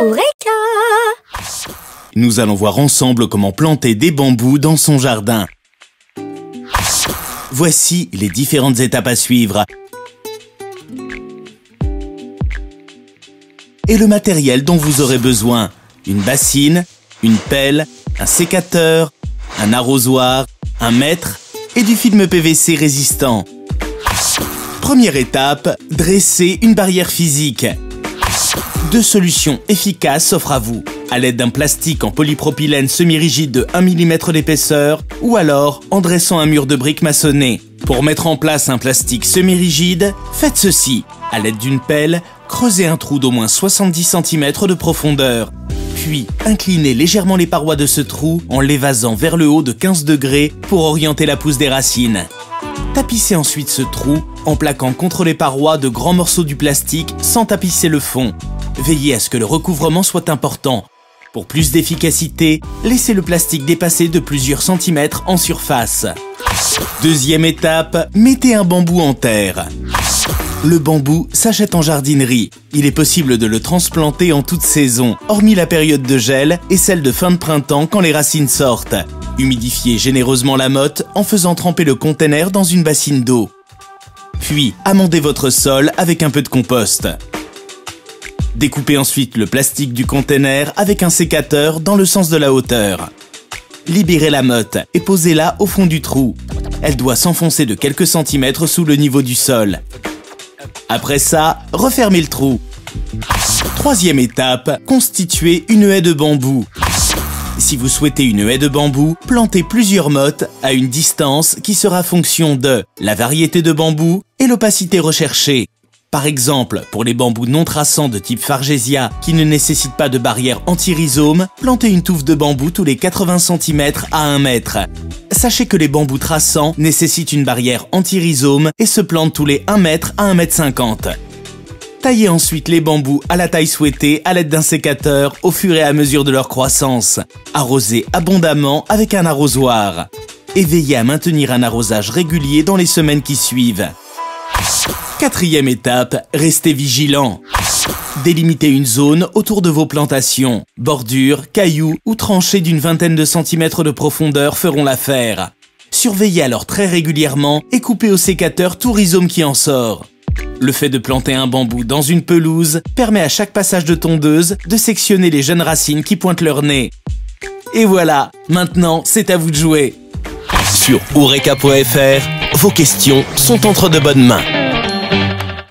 Eureka! Nous allons voir ensemble comment planter des bambous dans son jardin. Voici les différentes étapes à suivre et le matériel dont vous aurez besoin. Une bassine, une pelle, un sécateur, un arrosoir, un mètre et du film PVC résistant. Première étape, dresser une barrière physique. Deux solutions efficaces s'offrent à vous. À l'aide d'un plastique en polypropylène semi-rigide de 1 mm d'épaisseur ou alors en dressant un mur de briques maçonnées. Pour mettre en place un plastique semi-rigide, faites ceci. À l'aide d'une pelle, creusez un trou d'au moins 70 cm de profondeur. Puis, inclinez légèrement les parois de ce trou en l'évasant vers le haut de 15 degrés pour orienter la pousse des racines. Tapissez ensuite ce trou en plaquant contre les parois de grands morceaux du plastique sans tapisser le fond. Veillez à ce que le recouvrement soit important. Pour plus d'efficacité, laissez le plastique dépasser de plusieurs centimètres en surface. Deuxième étape, mettez un bambou en terre. Le bambou s'achète en jardinerie. Il est possible de le transplanter en toute saison, hormis la période de gel et celle de fin de printemps quand les racines sortent. Humidifiez généreusement la motte en faisant tremper le conteneur dans une bassine d'eau. Puis, amendez votre sol avec un peu de compost. Découpez ensuite le plastique du conteneur avec un sécateur dans le sens de la hauteur. Libérez la motte et posez-la au fond du trou. Elle doit s'enfoncer de quelques centimètres sous le niveau du sol. Après ça, refermez le trou. Troisième étape, constituez une haie de bambou. Si vous souhaitez une haie de bambou, plantez plusieurs mottes à une distance qui sera fonction de la variété de bambou et l'opacité recherchée. Par exemple, pour les bambous non traçants de type Fargesia qui ne nécessitent pas de barrière anti-rhizome, plantez une touffe de bambou tous les 80 cm à 1 mètre. Sachez que les bambous traçants nécessitent une barrière anti-rhizome et se plantent tous les 1 mètre à 1,50 m. Taillez ensuite les bambous à la taille souhaitée à l'aide d'un sécateur au fur et à mesure de leur croissance. Arrosez abondamment avec un arrosoir. Et veillez à maintenir un arrosage régulier dans les semaines qui suivent. Quatrième étape, restez vigilant. Délimitez une zone autour de vos plantations. Bordures, cailloux ou tranchées d'une vingtaine de centimètres de profondeur feront l'affaire. Surveillez alors très régulièrement et coupez au sécateur tout rhizome qui en sort. Le fait de planter un bambou dans une pelouse permet à chaque passage de tondeuse de sectionner les jeunes racines qui pointent leur nez. Et voilà, maintenant c'est à vous de jouer. Sur Eureka.fr, vos questions sont entre de bonnes mains.